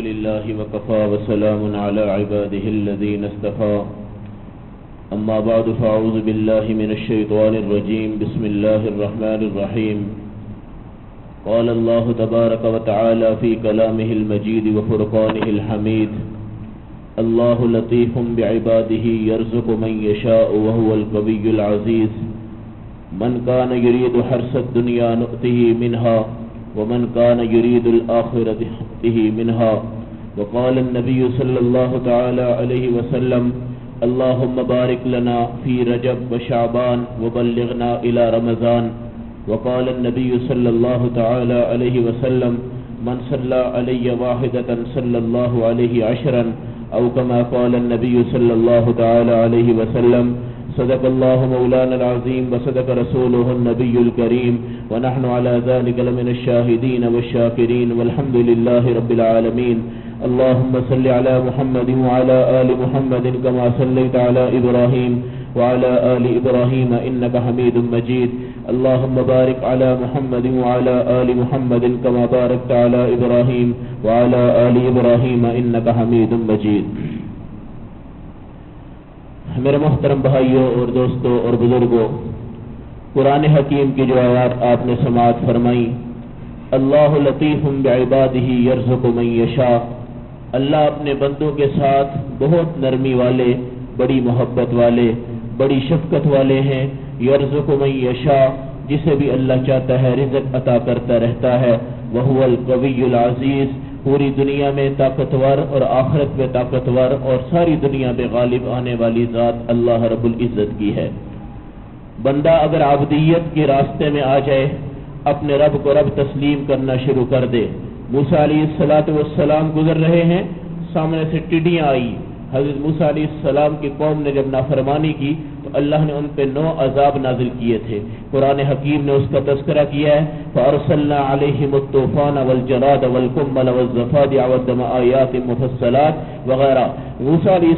لله وكفى وسلام على عباده الذين اصطفى أما بعد فأعوذ بالله من الشيطان الرجيم بسم الله الرحمن الرحيم قال الله تبارك وتعالى في كلامه المجيد وفرقانه الحميد الله لطيف بعباده يرزق من يشاء وهو القوي العزيز من كان يريد حرث الدنيا نؤته منها ومن كان يريد الآخرة نؤته منها وقال النبي صلى الله تعالى عليه وسلم اللهم بارك لنا في رجب وشعبان وبلغنا إلى رمضان وقال النبي صلى الله تعالى عليه وسلم من صلى علي واحدة صلى الله عليه عشرا أو كما قال النبي صلى الله تعالى عليه وسلم صدق الله مولانا العظيم وصدق رسوله النبي الكريم ونحن على ذلك لمن الشاهدين والشاكرين والحمد لله رب العالمين اللهم صل على محمد وعلى آل محمد كما صليت على إبراهيم وعلى آل إبراهيم إنك حميد مجيد اللهم بارك على محمد وعلى آل محمد كما باركت على إبراهيم وعلى آل إبراهيم إنك حميد مجيد. میرے محترم بھائیوں اور دوستوں اور بزرگوں، قرآن حکیم کی جو آیات آپ نے سماعت فرمائی، اللہ لطیف بعبادہ یرزق من یشاء، اللہ اپنے بندوں کے ساتھ بہت نرمی والے، بڑی محبت والے، بڑی شفقت والے ہیں. یرزق من یشاء، جسے بھی اللہ چاہتا ہے رزق عطا کرتا رہتا ہے. وہو القوی العزیز، پوری دنیا میں طاقتور اور آخرت میں طاقتور اور ساری دنیا میں غالب آنے والی ذات اللہ رب العزت کی ہے. بندہ اگر عبدیت کے راستے میں آ جائے، اپنے رب کو رب تسلیم کرنا شروع کر دے. موسیٰ علیہ السلام گزر رہے ہیں، سامنے سے ٹڈیاں آئی. حضرت موسیٰ علیہ السلام کی قوم نے جب نافرمانی کی تو اللہ نے ان پہ 9 عذاب نازل کیے تھے. قرآن حکیم نے اس کا تذکرہ کیا ہے، فَأَرْسَلْنَا عَلَيْهِمُ الطُّوفَانَ وَالْجَرَادَ وَالْقُمَّلَ وَالضَّفَادِعَ وَالدَّمَ آيَاتٍ مُفَصَّلَاتٍ وغیرہ. موسیٰ علیہ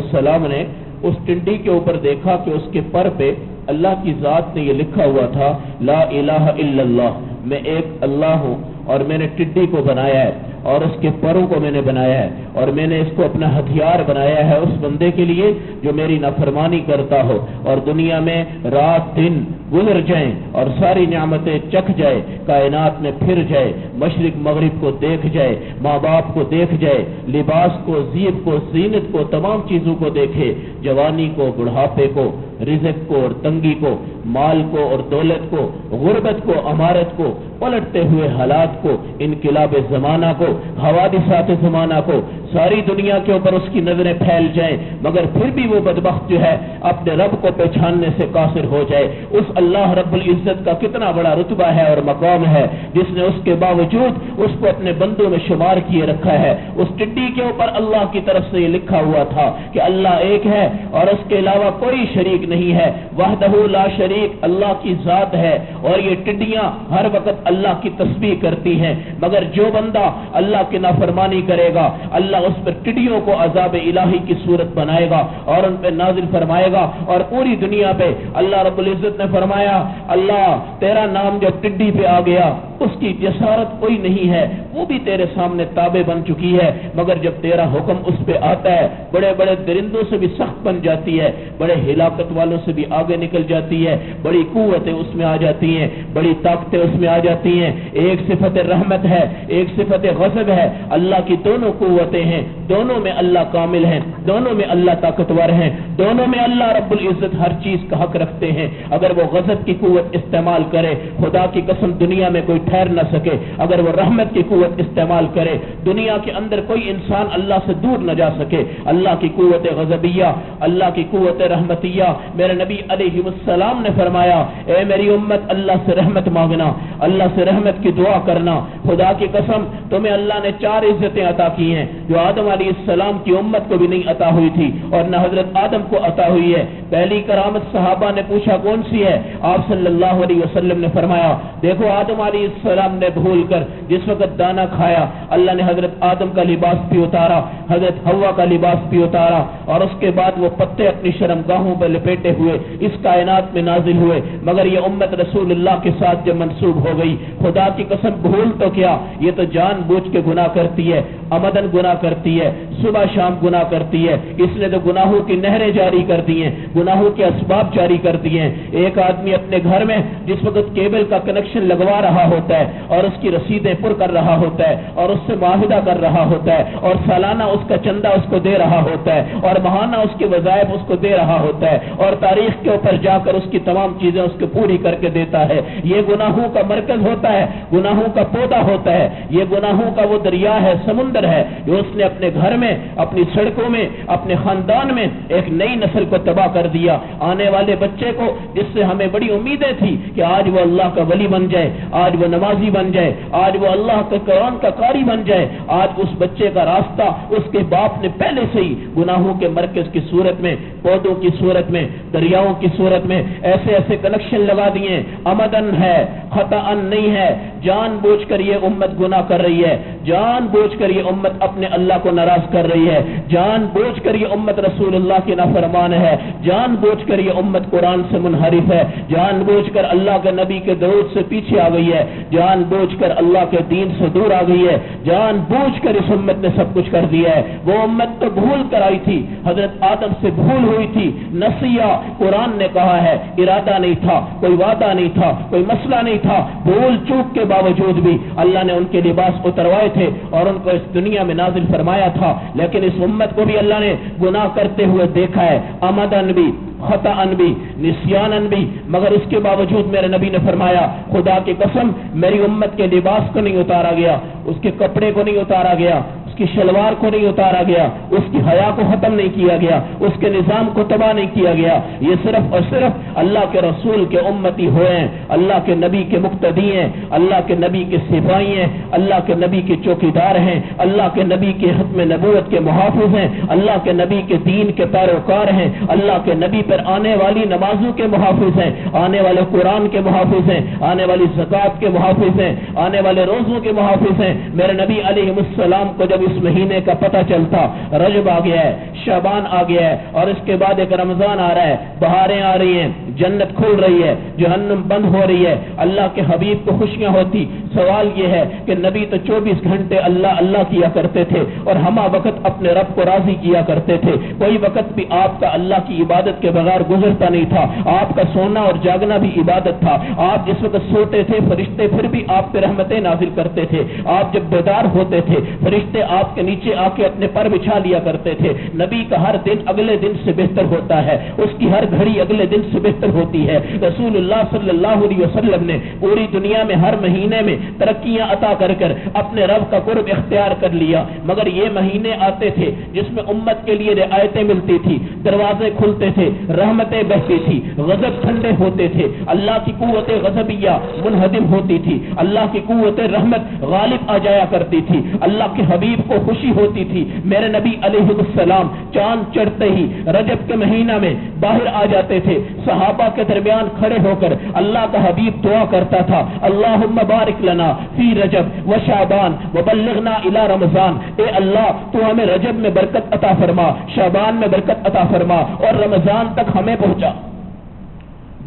السلام نے اس ٹڈی کے اوپر دیکھا کہ اس کے پر پہ اللہ کی ذات نے یہ لکھا ہوا تھا، لا الہ الا اللہ، میں ایک اللہ ہوں اور میں نے ٹڈی کو بنایا ہے اور اس کے پروں کو میں نے بنایا ہے اور میں نے اس کو اپنا ہتھیار بنایا ہے اس بندے کے لیے جو میری نافرمانی کرتا ہو اور دنیا میں رات دن گزر جائیں اور ساری نعمتیں چکھ جائے، کائنات میں پھر جائے، مشرق مغرب کو دیکھ جائے، ماں باپ کو دیکھ جائے، لباس کو، زیب کو، زینت کو، تمام چیزوں کو دیکھے، جوانی کو، بڑھاپے کو، رزق کو اور تنگی کو، مال کو اور دولت کو، غربت کو، امارت کو، پلٹتے ہوئے حالات کو، انقلاب زمانہ کو، حوادثات زمانہ کو، ساری دنیا کے اوپر اس کی نظریں پھیل جائیں، مگر پھر بھی وہ بدبخت جو ہے اپنے رب کو پہچاننے سے قاصر ہو جائے. اس اللہ رب العزت کا کتنا بڑا رتبہ ہے اور مقام ہے جس نے اس کے باوجود اس کو اپنے بندوں میں شمار کیے رکھا ہے. اس ٹڈی کے اوپر اللہ کی طرف سے یہ لکھا ہوا تھا کہ اللہ ایک ہے اور اس کے علاوہ کوئی شریک نہیں ہے، وحدہ لا شریک، اللہ کی ذات ہے. اور یہ ٹڈیاں ہر وقت اللہ کی تسبیح کرتی ہیں، مگر جو بندہ اللہ کی نافرمانی کرے گا اللہ اس پر ٹڈیوں کو عذاب الہی کی صورت بنائے گا اور ان پہ نازل فرمائے گا. اور پوری دنیا پہ اللہ رب العزت نے فرمایا، اللہ تیرا نام جب ٹڈی پہ آ گیا اس کی جسارت کوئی نہیں ہے، وہ بھی تیرے سامنے تابع بن چکی ہے، مگر جب تیرا حکم اس پہ آتا ہے بڑے بڑے درندوں سے بھی سخت بن جاتی ہے، بڑے ہلاکت والوں سے بھی آگے نکل جاتی ہے، بڑی قوتیں اس میں آ جاتی ہیں، بڑی طاقتیں اس میں آ جاتی ہیں. ایک صفت رحمت ہے، ایک صفت غضب ہے. اللہ کی دونوں قوتیں ہیں، دونوں میں اللہ کامل ہیں، دونوں میں اللہ طاقتور ہیں، دونوں میں اللہ رب العزت ہر چیز کا حق رکھتے ہیں. اگر وہ غضب کی قوت استعمال کرے، خدا کی قسم دنیا میں کوئی ٹھہر نہ سکے. اگر وہ رحمت کی قوت استعمال کرے، دنیا کے اندر کوئی انسان اللہ سے دور نہ جا سکے. اللہ کی قوت غضبیہ، اللہ کی قوت رحمتیہ. میرے نبی علیہ السلام نے فرمایا، اے میری امت اللہ سے رحمت مانگنا، اللہ سے رحمت کی دعا کرنا. خدا کی قسم تمہیں اللہ نے 4 عزتیں عطا کی ہیں جو آدم علیہ السلام کی امت کو بھی نہیں عطا ہوئی تھی اور نہ حضرت آدم کو عطا ہوئی ہے۔ پہلی کرامت صحابہ نے پوچھا کون سی ہے؟ آپ صلی اللہ علیہ وسلم نے فرمایا دیکھو آدم علیہ السلام نے بھول کر جس وقت دانا کھایا اللہ نے حضرت آدم کا لباس بھی اتارا، حضرت حوا کا لباس بھی اتارا اور اس کے بعد وہ پتے اپنی شرمگاہوں پر لپیٹے ہوئے اس کائنات میں نازل ہوئے، مگر یہ امت رسول اللہ کے ساتھ جب منسوب ہو گئی، خدا کی قسم بھول تو کیا یہ تو جان بوجھ کے گناہ کرتی ہے، عمدن گناہ کرتی ہے، صبح شام گناہ کرتی ہے، اس نے تو گناہوں کی نہریں جاری کر دی ہیں، گناہوں کے اسباب جاری کر دیے ہیں۔ ایک آدمی اپنے گھر میں جس وقت کیبل کا کنیکشن لگوا رہا ہوتا ہے اور اس کی رسیدیں پر کر رہا ہوتا ہے اور اس سے معاہدہ کر رہا ہوتا ہے اور سالانہ اس کا چندہ اس کو دے رہا ہوتا ہے اور ماہانہ اس کے وظائف اس کو دے رہا ہوتا ہے اور تاریخ کے اوپر جا کر اس کی تمام چیزیں اس کو پوری کر کے دیتا ہے، یہ گناہوں کا مرکز ہوتا ہے، گناہوں کا پودا ہوتا ہے، یہ گناہوں کا وہ دریا ہے، سمندر ہے جو اس نے اپنے گھر میں، اپنی سڑکوں میں، اپنے خاندان میں ایک نئی نسل کو تباہ کر دیا۔ آنے والے بچے کو جس سے ہمیں بڑی امیدیں تھی کہ آج وہ اللہ کا ولی بن جائے، آج وہ نمازی بن جائے، آج وہ اللہ کے قرآن کا قاری بن جائے، آج اس بچے کا راستہ اس کے باپ نے پہلے سے ہی گناہوں کے مرکز کی صورت میں، پودوں کی صورت میں، دریاؤں کی صورت میں ایسے ایسے کنیکشن لگا دیے۔ عمدن ہے، خطأ نہیں ہے، جان بوجھ کر یہ امت گناہ کر رہی ہے، جان بوجھ کر یہ امت اپنے اللہ کو ناراض کر رہی ہے، جان بوجھ کر یہ امت رسول اللہ کی نافرمان ہے، جان بوجھ کر یہ امت قرآن سے منحرف ہے، جان بوجھ کر اللہ کے نبی کے درود سے پیچھے آ گئی ہے، جان بوجھ کر اللہ کے دین سے دور آ گئی ہے، جان بوجھ کر اس امت نے سب کچھ کر دیا ہے۔ وہ امت تو بھول کر آئی تھی، حضرت آدم سے بھول ہوئی تھی، نسیہ قرآن نے کہا ہے، ارادہ نہیں تھا، کوئی وعدہ نہیں تھا، کوئی مسئلہ نہیں تھا، بھول چوک کے باوجود بھی اللہ نے ان کے لباس اتروائے تھے اور ان کو اس دنیا میں نازل فرمایا تھا، لیکن اس امت کو بھی اللہ نے گناہ کرتے ہوئے دیکھا ہے، عمدن بھی، خطأً بھی، نسیاناً بھی، مگر اس کے باوجود میرے نبی نے فرمایا خدا کی قسم میری امت کے لباس کو نہیں اتارا گیا، اس کے کپڑے کو نہیں اتارا گیا، اس کی شلوار کو نہیں اتارا گیا، اس کی حیا کو ختم نہیں کیا گیا، اس کے نظام کو تباہ نہیں کیا گیا، یہ صرف اور صرف اللہ کے رسول کے امتی ہوئے ہیں، اللہ کے نبی کے مقتدی ہیں، اللہ کے نبی کے سپاہی ہیں، اللہ کے نبی کے چوکیدار ہیں، اللہ کے نبی کے ختم نبوت کے محافظ ہیں، اللہ کے نبی کے دین کے پیروکار ہیں، اللہ کے نبی پر آنے والی نمازوں کے محافظ ہیں، آنے والے قرآن کے محافظ ہیں، آنے والی زکوٰۃ کے محافظ ہیں، آنے والے روزوں کے محافظ ہیں۔ میرے نبی علیہ السلام کو جب اس مہینے کا پتہ چلتا رجب آ گیا ہے، شعبان آ گیا ہے اور اس کے بعد ایک رمضان آ رہا ہے، بہاریں آ رہی ہیں، جنت کھل رہی ہے، جہنم بند ہو رہی ہے، اللہ کے حبیب کو خوشیاں ہوتی، سوال یہ ہے کہ نبی تو 24 گھنٹے اللہ اللہ کیا کرتے تھے اور ہمہ وقت اپنے رب کو راضی کیا کرتے تھے، کوئی وقت بھی آپ کا اللہ کی عبادت کے بغیر گزرتا نہیں تھا، آپ کا سونا اور جاگنا بھی عبادت تھا، آپ جس وقت سوتے تھے فرشتے پھر بھی آپ پہ رحمتیں نازل کرتے تھے، آپ جب بیدار ہوتے تھے فرشتے آپ کے نیچے آ کے اپنے پر بچھا لیا کرتے تھے۔ نبی کا ہر دن اگلے دن سے بہتر ہوتا ہے، اس کی ہر گھڑی اگلے دن سے بہتر ہوتی ہے۔ رسول اللہ صلی اللہ علیہ وسلم نے پوری دنیا میں ہر مہینے میں ترقیاں عطا کر کر اپنے رب کا قرب اختیار کر لیا، مگر یہ مہینے آتے تھے جس میں امت کے لیے رعایتیں ملتی تھی، دروازے کھلتے تھے، رحمتیں بہتی تھی، غضب ٹھنڈے ہوتے تھے، اللہ کی قوت غضبیہ منہدم ہوتی تھی، اللہ کی قوت رحمت غالب آ جایا کرتی تھی، اللہ کے حبیب کو خوشی ہوتی تھی۔ میرے نبی علیہ السلام چاند چڑھتے ہی رجب کے مہینہ میں باہر آ جاتے تھے، صحابہ کے درمیان کھڑے ہو کر اللہ کا حبیب دعا کرتا تھا، اللہم بارک لنا فی رجب و شعبان وبلغنا الی رمضان، اے اللہ تو ہمیں رجب میں برکت عطا فرما، شعبان میں برکت عطا فرما اور رمضان تک ہمیں پہنچا۔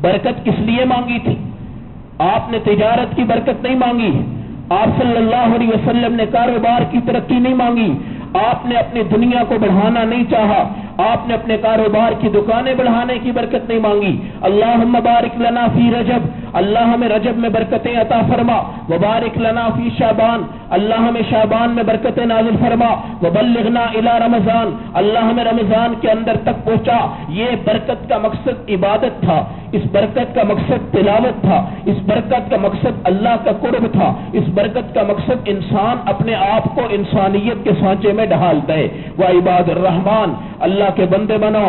برکت کس لیے مانگی تھی؟ آپ نے تجارت کی برکت نہیں مانگی، آپ صلی اللہ علیہ وسلم نے کاروبار کی ترقی نہیں مانگی، آپ نے اپنی دنیا کو بڑھانا نہیں چاہا، آپ نے اپنے کاروبار کی دکانیں بڑھانے کی برکت نہیں مانگی۔ اللہم بارک لنا فی رجب، اللہ ہمیں رجب میں برکتیں عطا فرما، وبارک لنا فی شعبان، اللہ ہمیں شعبان میں برکتیں نازل فرما، وبلغنا الی رمضان، اللہ ہمیں رمضان کے اندر تک پہنچا۔ یہ برکت کا مقصد عبادت تھا، اس برکت کا مقصد تلاوت تھا، اس برکت کا مقصد اللہ کا قرب تھا، اس برکت کا مقصد انسان اپنے آپ کو انسانیت کے سانچے میں ڈھال دے۔ وعباد الرحمن، اللہ کے بندے بنو،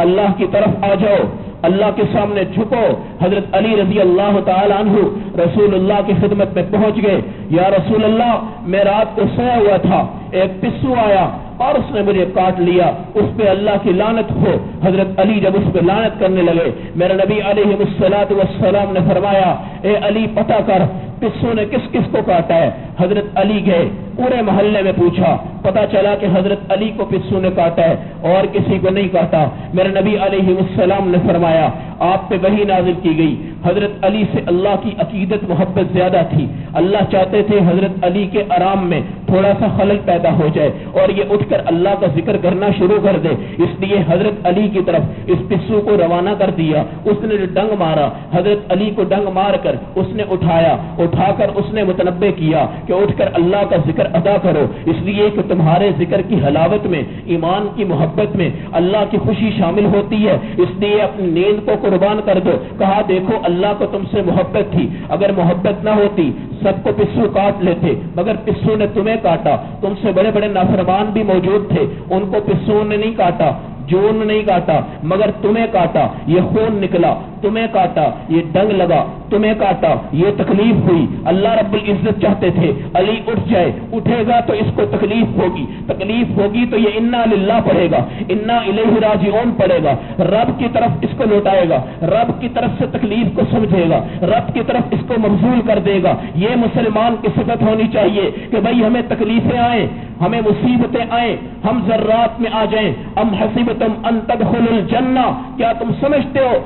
اللہ کی طرف آ جاؤ، اللہ کے سامنے جھکو۔ حضرت علی رضی اللہ تعالی عنہ رسول اللہ کی خدمت میں پہنچ گئے، یا رسول اللہ میں رات کو سویا ہوا تھا، ایک پسو آیا اور اس نے مجھے کاٹ لیا، اس پہ اللہ کی لعنت ہو۔ حضرت علی جب اس پہ لعنت کرنے لگے، میرے نبی علیہ السلام نے فرمایا اے علی پتہ کر پسوں نے کس کس کو کاٹا ہے۔ حضرت علی گئے، پورے محلے میں پوچھا، پتا چلا کہ حضرت علی کو پسوں نے کاٹا ہے اور کسی کو نہیں کاٹا۔ میرے نبی علیہ السلام نے فرمایا آپ پہ وحی نازل کی گئی۔ حضرت علی سے اللہ کی عقیدت محبت زیادہ تھی، اللہ چاہتے تھے حضرت علی کے آرام میں تھوڑا سا خلل پیدا ہو جائے اور یہ اٹھ کر اللہ کا ذکر کرنا شروع کر دے، اس لیے حضرت علی کی طرف اس پسو کو روانہ کر دیا۔ اس نے جو ڈنگ مارا، حضرت علی کو ڈنگ مار کر اس نے اٹھا کر اس نے متنبہ کیا کہ اٹھ کر اللہ کا ذکر ادا کرو، اس لیے کہ تمہارے ذکر کی حلاوت میں، ایمان کی محبت میں اللہ کی خوشی شامل ہوتی ہے، اس لیے اپنی نیند کو قربان کر دو۔ کہا دیکھو اللہ کو تم سے محبت تھی، اگر محبت نہ ہوتی سب کو پسو کاٹ لیتے، مگر پسو نے تمہیں کاٹا۔ تم سے بڑے بڑے نافرمان بھی موجود تھے، ان کو پسو نے نہیں کاٹا، جون نہیں کاٹا، مگر تمہیں کاٹا، یہ خون نکلا، تمہیں کاٹا، یہ ڈنگ لگا، تمہیں کاٹا، یہ تکلیف ہوئی۔ اللہ رب العزت چاہتے تھے علی اٹھ جائے، اٹھے گا تو اس کو تکلیف ہوگی تو یہ انا للہ پڑھے گا، انا الیہ راجعون پڑھے گا، رب کی طرف اس کو لوٹائے گا، رب کی طرف سے تکلیف کو سمجھے گا، رب کی طرف اس کو مبذول کر دے گا۔ یہ مسلمان کی صفت ہونی چاہیے کہ بھائی ہمیں تکلیفیں آئیں، ہمیں مصیبتیں آئیں، ہم ذرات میں آ جائیں۔ ام حسبتم ان تدخلوا الجنہ، کیا تم سمجھتے ہو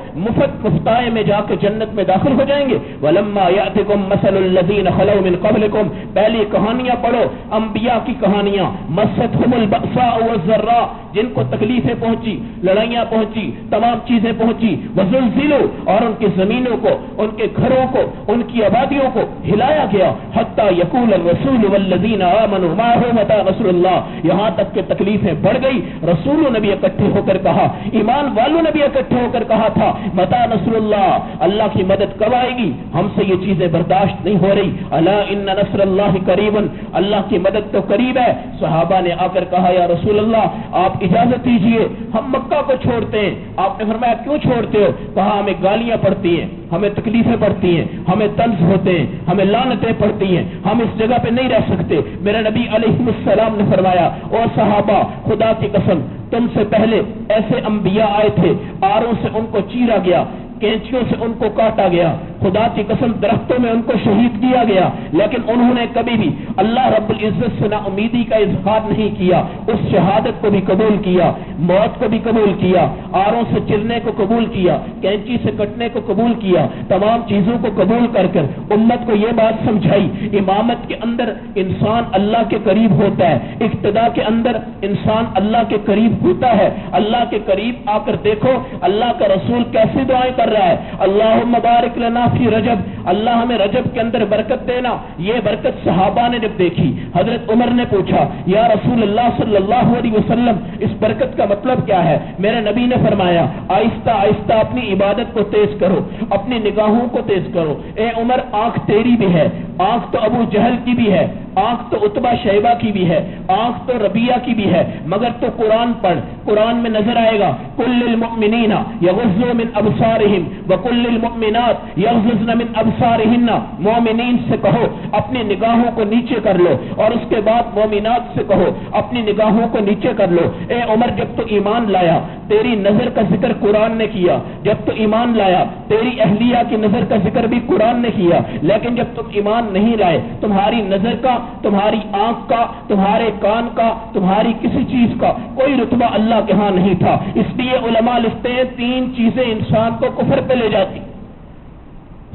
مفتائے میں جا کے جنت میں داخل ہو جائیں گے؟ ولما یاتکم مثل الذین خلوا من قبلکم، پہلی کہانیاں پڑھو، انبیاء کی کہانیاں، مستهم البأساء والضراء، جن کو تکلیفیں پہنچی، لڑائیاں پہنچی، تمام چیزیں پہنچی، وزلزلوا، اور ان کی زمینوں کو، ان کے گھروں کو، ان کی آبادیوں کو ہلایا گیا، حتی یقول الرسول والذین آمنوا معه متى نصر اللہ، یہاں تک کہ تکلیفیں بڑھ گئی، رسولوں نے بھی اکٹھے ہو کر کہا، ایمان والوں نے بھی اکٹھے ہو کر کہا تھا متى نصر اللہ، اللہ کی مدد کب آئے گی؟ ہم سے یہ چیزیں برداشت نہیں ہو رہی۔ الا ان نصر اللہ قریب، اللہ کی مدد تو قریب ہے۔ صحابہ نے آ کر کہا یا رسول اللہ آپ اجازت دیجئے، ہم مکہ کو چھوڑتے ہیں۔ آپ نے فرمایا کیوں چھوڑتے ہو؟ کہا ہمیں گالیاں پڑتی ہیں، ہمیں تکلیفیں پڑتی ہیں، ہمیں طنز ہوتے ہیں، ہمیں لعنتیں پڑتی ہیں، ہم اس جگہ پہ نہیں رہ سکتے۔ میرے نبی علیہ السلام نے فرمایا او صحابہ خدا کی قسم تم سے پہلے ایسے انبیاء آئے تھے، آروں سے ان کو چیرا گیا، کینچیوں سے ان کو کاٹا گیا، خدا کی قسم درختوں میں ان کو شہید کیا گیا، لیکن انہوں نے کبھی بھی اللہ رب العزت سے نا امیدی کا اظہار نہیں کیا، اس شہادت کو بھی قبول کیا، موت کو بھی قبول کیا، آروں سے چرنے کو قبول کیا، کینچی سے کٹنے کو قبول کیا، تمام چیزوں کو قبول کر امت کو یہ بات سمجھائی امامت کے اندر انسان اللہ کے قریب ہوتا ہے، اقتداء کے اندر انسان اللہ کے قریب ہوتا ہے۔ اللہ کے قریب آ کر دیکھو اللہ کا رسول کیسی دعائیں کر رہا ہے، اللہم بارک لنا فی رجب، اللہ ہمیں رجب کے اندر برکت دینا۔ یہ برکت صحابہ نے جب دیکھی، حضرت عمر نے پوچھا یا رسول اللہ صلی اللہ علیہ وسلم اس برکت کا مطلب کیا ہے؟ میرے نبی نے فرمایا آہستہ آہستہ اپنی عبادت کو تیز کرو، اپنی نگاہوں کو تیز کرو۔ اے عمر آنکھ تیری بھی ہے، آنکھ تو ابو جہل کی بھی ہے، آنکھ تو عتبہ شیبہ کی بھی ہے، آنکھ تو ربیہ کی بھی ہے، مگر تو قرآن پڑھ، قرآن میں نظر آئے گا کل للمؤمنین یغضوا من ابصارہم وکل للمؤمنات یغضضن من ابصارہن، مومنین سے کہو اپنی نگاہوں کو نیچے کر لو، اور اس کے بعد مومنات سے کہو اپنی نگاہوں کو نیچے کر لو۔ اے عمر جب تو ایمان لایا تیری نظر کا ذکر قرآن نے کیا، جب تو ایمان لایا تیری اہلیہ کی نظر کا ذکر بھی قرآن نے کیا، لیکن جب تم ایمان نہیں لائے تمہاری نظر کا، تمہاری آنکھ کا، تمہارے کان کا، تمہاری کسی چیز کا کوئی رتبہ اللہ کے ہاں نہیں تھا۔ اس لیے علماء لکھتے ہیں تین چیزیں انسان کو کفر پہ لے جاتی۔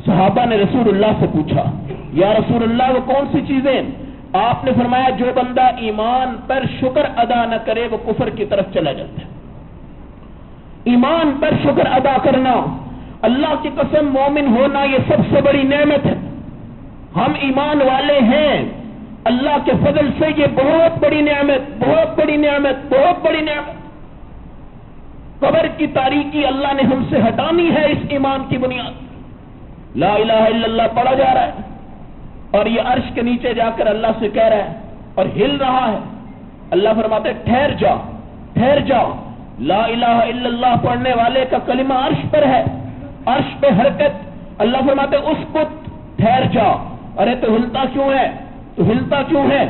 صحابہ نے رسول اللہ سے پوچھا یا رسول اللہ وہ کون سی چیزیں؟ آپ نے فرمایا جو بندہ ایمان پر شکر ادا نہ کرے وہ کفر کی طرف چلا جاتا ہے۔ ایمان پر شکر ادا کرنا، اللہ کی قسم مومن ہونا یہ سب سے بڑی نعمت ہے۔ ہم ایمان والے ہیں، اللہ کے فضل سے یہ بہت بڑی نعمت، بہت بڑی نعمت، بہت بڑی نعمت۔ قبر کی تاریکی اللہ نے ہم سے ہٹانی ہے اس ایمان کی بنیاد۔ لا الہ الا اللہ پڑھا جا رہا ہے اور یہ عرش کے نیچے جا کر اللہ سے کہہ رہا ہے اور ہل رہا ہے۔ اللہ فرماتے ٹھہر جاؤ، ٹھہر جاؤ۔ لا الہ الا اللہ پڑھنے والے کا کلمہ عرش پر ہے، عرش پہ حرکت۔ اللہ فرماتے اس کو ٹھہر جاؤ۔ ارے تو ہلتا کیوں ہے؟ تو ہلتا کیوں ہے؟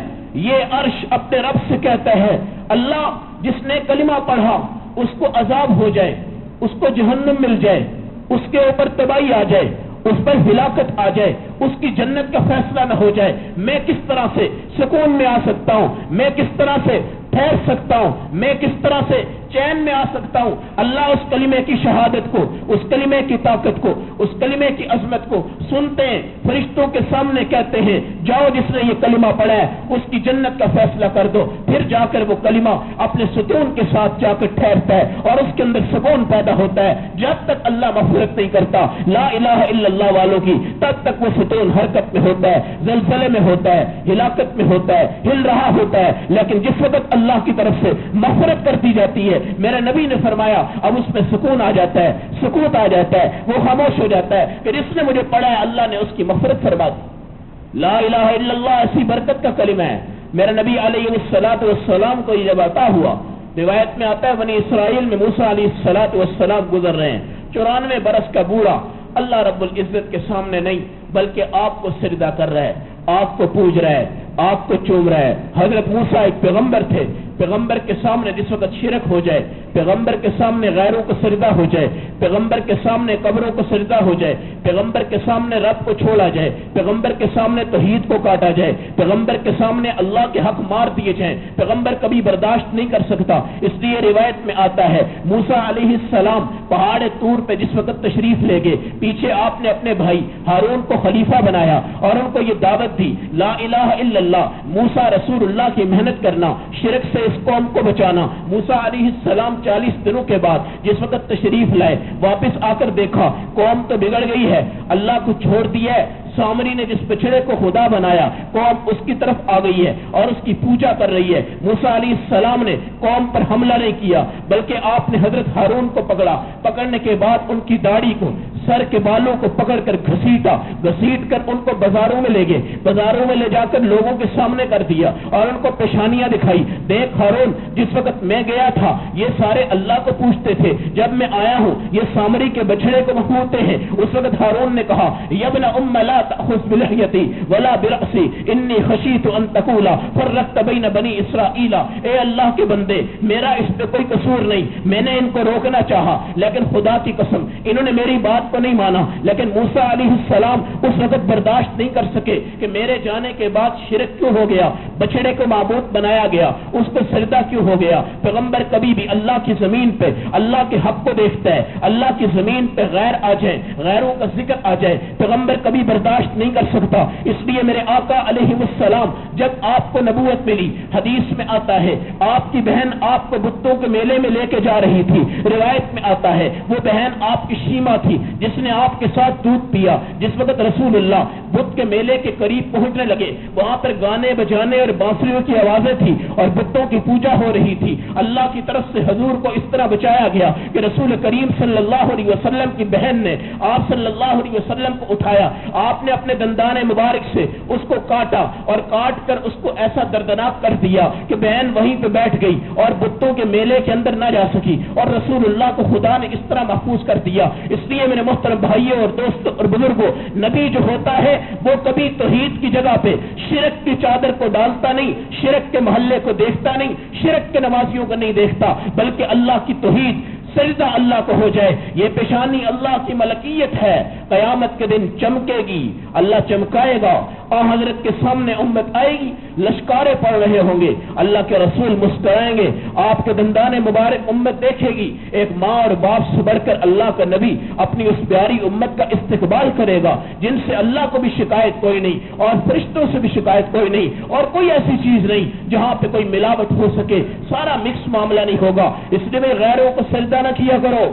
یہ عرش اپنے رب سے کہتا ہے اللہ جس نے کلمہ پڑھا اس کو عذاب ہو جائے، اس کو جہنم مل جائے، اس کے اوپر تباہی آ جائے، اس پر ہلاکت آ جائے، اس کی جنت کا فیصلہ نہ ہو جائے، میں کس طرح سے سکون میں آ سکتا ہوں؟ میں کس طرح سے ٹھہر سکتا ہوں؟ میں کس طرح سے چین میں آ سکتا ہوں؟ اللہ اس کلمے کی شہادت کو، اس کلمے کی طاقت کو، اس کلمے کی عظمت کو سنتے ہیں، فرشتوں کے سامنے کہتے ہیں جاؤ جس نے یہ کلمہ پڑھا ہے اس کی جنت کا فیصلہ کر دو، پھر جا کر وہ کلمہ اپنے ستون کے ساتھ جا کر ٹھہرتا ہے اور اس کے اندر سکون پیدا ہوتا ہے۔ جب تک اللہ مغفرت نہیں کرتا لا الہ الا اللہ والوں کی، تب تک وہ ستون حرکت میں ہوتا ہے، زلزلے میں ہوتا ہے، ہلاکت میں ہوتا ہے، ہل رہا ہوتا ہے، لیکن جس وقت اللہ کی طرف سے مغفرت کر دی جاتی ہے، میرے نبی نے فرمایا اب اس میں سکون آ جاتا ہے، سکوت آ جاتا ہے، وہ خاموش ہو جاتا ہے کہ جس نے مجھے پڑھا ہے اللہ نے اس کی مغفرت فرما دی۔ لا الہ الا اللہ ایسی برکت کا کلمہ ہے۔ میرے نبی علیہ الصلوۃ والسلام کو یہ جب عطا ہوا، روایت میں آتا ہے بنی اسرائیل میں موسیٰ علیہ الصلوۃ والسلام گزر رہے ہیں، 94 برس کا بوڑھا اللہ رب العزت کے سامنے نہیں بلکہ آپ کو سجدہ کر رہا ہے، آپ کو پوج رہا ہے، آپ کو چوم رہا ہے۔ حضرت موسیٰ ایک پیغمبر تھے، پیغمبر کے سامنے جس وقت شرک ہو جائے، پیغمبر کے سامنے غیروں کو سجدہ ہو جائے، پیغمبر کے سامنے قبروں کو سجدہ ہو جائے، پیغمبر کے سامنے رب کو چھوڑا جائے، پیغمبر کے سامنے توحید کو کاٹا جائے، پیغمبر کے سامنے اللہ کے حق مار دیے جائیں، پیغمبر کبھی برداشت نہیں کر سکتا۔ اس لیے روایت میں آتا ہے موسیٰ علیہ السلام پہاڑ طور پہ جس وقت تشریف لے گئے، پیچھے آپ نے اپنے بھائی ہارون کو خلیفہ بنایا اور ان کو یہ دعوت دی لا الہ الا اللہ، موسیٰ رسول اللہ کی محنت کرنا، شرک سے اس قوم کو بچانا۔ موسیٰ علیہ السلام 40 دنوں کے بعد جس وقت تشریف لائے، واپس آ کر دیکھا قوم تو بگڑ گئی ہے، اللہ کو چھوڑ دیا ہے، سامری نے جس بچڑے کو خدا بنایا قوم اس کی طرف آ گئی ہے اور اس کی پوجا کر رہی ہے۔ موسیٰ علیہ السلام نے قوم پر حملہ نہیں کیا بلکہ آپ نے حضرت ہارون کو پکڑا، پکڑنے کے بعد ان کی داڑھی کو، سر کے بالوں کو پکڑ کر گھسیٹا، گھسیٹ کر ان کو بازاروں میں لے گئے، بازاروں میں لے جا کر لوگوں کے سامنے کر دیا اور ان کو پیشانیاں دکھائی، دیکھ ہارون جس وقت میں گیا تھا یہ سارے اللہ کو پوچھتے تھے، جب میں آیا ہوں یہ سامری کے بچڑے کو پوجتے ہیں۔ اس وقت ہارون نے کہا یبن ام لا تأخذ بلحیتی ولا برأسی انی خشیت ان تقول فرقت بین بنی اسرائیل، اے اللہ کے بندے میرا اس پہ کوئی قصور نہیں، میں نے ان کو روکنا چاہا لیکن خدا کی قسم انہوں نے میری بات کو نہیں مانا۔ لیکن موسیٰ علیہ السلام اس وقت برداشت نہیں کر سکے کہ میرے جانے کے بعد شرک کیوں ہو گیا، بچڑے کو معبود بنایا گیا، اس کو سجدہ کیوں ہو گیا۔ پیغمبر کبھی بھی اللہ کی زمین پہ اللہ کے حق کو دیکھتا ہے، اللہ کی زمین پہ غیر آ جائے، غیروں کا ذکر آ جائے، پیغمبر کبھی برداشت نہیں کر سکتا۔ اس لیے میرے آقا علیہ السلام جب آپ کو نبوت ملی، حدیث میں آتا ہے آپ کی بہن آپ کو بتوں کے میلے میں لے کے جا رہی تھی، روایت میں آتا ہے وہ بہن آپ کی شیما تھی جس نے آپ کے ساتھ دودھ پیا۔ جس وقت رسول اللہ بت کے میلے کے قریب پہنچنے لگے وہاں پر گانے بجانے اور بانسریوں کی آوازیں تھی اور بتوں کی پوجا ہو رہی تھی۔ اللہ کی طرف سے حضور کو اس طرح بچایا گیا کہ رسول کریم صلی اللہ علیہ وسلم کی بہن نے آپ صلی اللہ علیہ وسلم کو اٹھایا، آپ نے اپنے دندان مبارک سے اس کو کاٹا اور کاٹ کر اس کو ایسا دردناک کر دیا کہ بہن وہیں پہ بیٹھ گئی اور بتوں کے میلے کے اندر نہ جا سکی اور رسول اللہ کو خدا نے اس طرح محفوظ کر دیا۔ اس لیے میرے محترم بھائیوں اور دوستوں اور بزرگوں، نبی جو ہوتا ہے وہ کبھی توحید کی جگہ پہ شرک کی چادر کو ڈالتا نہیں، شرک کے محلے کو دیکھتا نہیں، شرک کے نمازیوں کو نہیں دیکھتا، بلکہ اللہ کی توحید، سجدہ اللہ کو ہو جائے۔ یہ پیشانی اللہ کی ملکیت ہے، قیامت کے دن چمکے گی، اللہ چمکائے گا، حضرت کے سامنے امت آئے گی، لشکارے پڑ رہے ہوں گے، اللہ کے رسول مسکرائیں گے، آپ کے دندان مبارک امت دیکھے گی، ایک ماں اور باپ سے بڑھ کر اللہ کا نبی اپنی اس پیاری امت کا استقبال کرے گا جن سے اللہ کو بھی شکایت کوئی نہیں اور فرشتوں سے بھی شکایت کوئی نہیں اور کوئی ایسی چیز نہیں جہاں پہ کوئی ملاوٹ ہو سکے، سارا مکس معاملہ نہیں ہوگا۔ اس لیے غیروں کو سجدہ نہ کیا کرو،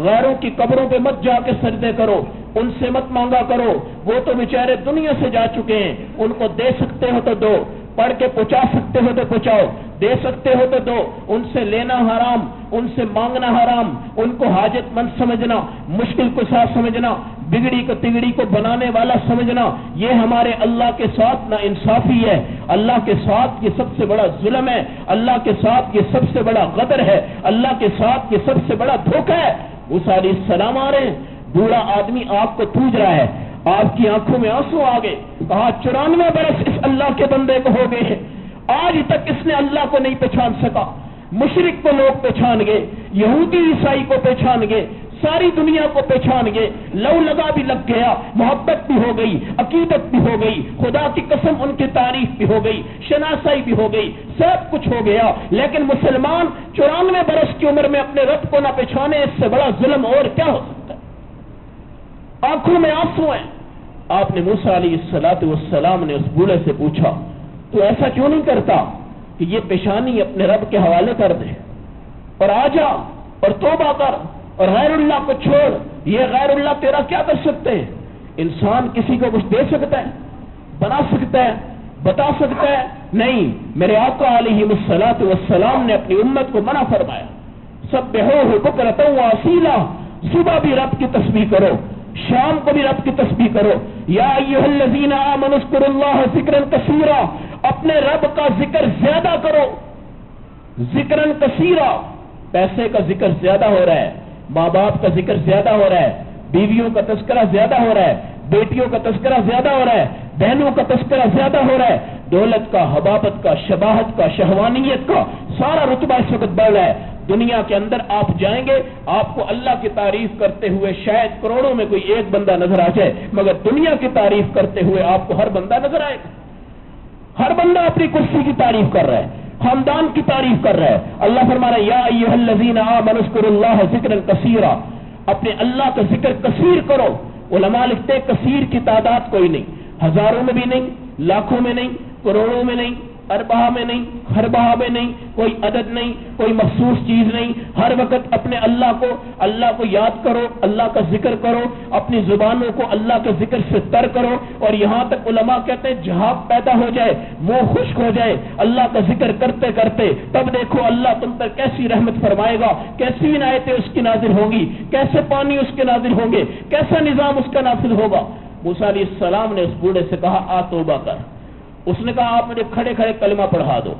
غیروں کی قبروں پہ مت جا کے سجدے کرو، ان سے مت مانگا کرو، وہ تو بیچارے دنیا سے جا چکے ہیں، ان کو دے سکتے ہو تو دو، پڑھ کے پہنچا سکتے ہو تو پہنچاؤ، دے سکتے ہو تو دو، ان سے لینا حرام، ان سے مانگنا حرام، ان کو حاجت مند سمجھنا، مشکل کشا سمجھنا، بگڑی کو تگڑی کو بنانے والا سمجھنا، یہ ہمارے اللہ کے ساتھ نا انصافی ہے، اللہ کے ساتھ یہ سب سے بڑا ظلم ہے، اللہ کے ساتھ یہ سب سے بڑا غدر ہے، اللہ کے ساتھ یہ سب سے بڑا دھوکہ ہے۔ موسیٰ علیہ السلام آ رہے ہیں، بوڑھا آدمی آپ کو پوج رہا ہے، آپ کی آنکھوں میں آنسو آ گئے، کہا 94 برس اس اللہ کے بندے کو ہو گئے ہیں، آج تک اس نے اللہ کو نہیں پہچان سکا۔ مشرک کو لوگ پہچان گئے، یہودی عیسائی کو پہچان گئے، ساری دنیا کو پہچان گئے، لو لگا بھی لگ گیا، محبت بھی ہو گئی، عقیدت بھی ہو گئی، خدا کی قسم ان کی تعریف بھی ہو گئی، شناسائی بھی ہو گئی، سب کچھ ہو گیا، لیکن مسلمان 94 برس کی عمر میں اپنے رب کو نہ پہچانے، اس سے بڑا ظلم اور کیا ہو سکتا ہے؟ آنکھوں میں آنسو ہیں۔ آپ نے موسیٰ علیہ السلام نے اس بوڑھے سے پوچھا، تو ایسا کیوں نہیں کرتا کہ یہ پیشانی اپنے رب کے حوالے کر دے اور آ جا اور توبہ کر اور غیر اللہ کو چھوڑ، یہ غیر اللہ تیرا کیا کر سکتے ہیں؟ انسان کسی کو کچھ دے سکتا ہے، بنا سکتا ہے، بتا سکتا ہے؟ نہیں، میرے آقا علیہ السلام نے اپنی امت کو منع فرمایا، سبحوہ بکرۃ و اصیلا، صبح بھی رب کی تسبیح کرو، شام کو بھی رب کی تسبیح کرو۔ یا ایھا الذین آمنوا اذکروا اللہ ذکرا کثیرا، اپنے رب کا ذکر زیادہ کرو، ذکرا کثیرا، پیسے کا ذکر زیادہ ہو رہا ہے، ماں باپ کا ذکر زیادہ ہو رہا ہے، بیویوں کا تذکرہ زیادہ ہو رہا ہے، بیٹیوں کا تذکرہ زیادہ ہو رہا ہے، بہنوں کا تذکرہ زیادہ ہو رہا ہے، دولت کا، حبابت کا، شباہت کا، شہوانیت کا سارا رتبہ اس وقت بڑھ رہا ہے۔ دنیا کے اندر آپ جائیں گے، آپ کو اللہ کی تعریف کرتے ہوئے شاید کروڑوں میں کوئی ایک بندہ نظر آ جائے، مگر دنیا کی تعریف کرتے ہوئے آپ کو ہر بندہ نظر آئے گا۔ ہر بندہ اپنی کرسی کی تعریف کر رہا ہے، خاندان کی تعریف کر رہا ہے۔ اللہ فرما رہا ہے یا ایھا الذین آمنوا اذکروا اللہ ذکرا کثیرا، اپنے اللہ کا ذکر کثیر کرو۔ علماء لکھتے ہیں کثیر کی تعداد کوئی نہیں، ہزاروں میں بھی نہیں، لاکھوں میں نہیں، کروڑوں میں نہیں، اربہ میں نہیں، خربہ میں نہیں، کوئی عدد نہیں، کوئی مخصوص چیز نہیں۔ ہر وقت اپنے اللہ کو یاد کرو، اللہ کا ذکر کرو، اپنی زبانوں کو اللہ کے ذکر سے تر کرو، اور یہاں تک علماء کہتے ہیں جھاگ پیدا ہو جائے، منہ خشک ہو جائے اللہ کا ذکر کرتے کرتے، تب دیکھو اللہ تم پر کیسی رحمت فرمائے گا، کیسی عنایتیں اس کی نازل ہوں گی، کیسے پانی اس کے نازل ہوں گے، کیسا نظام اس کا نافذ ہوگا۔ موسیٰ علیہ السلام نے اس بوڑھے سے کہا آ توبہ کر۔ اس نے کہا آپ مجھے کھڑے کھڑے کلمہ پڑھا دو،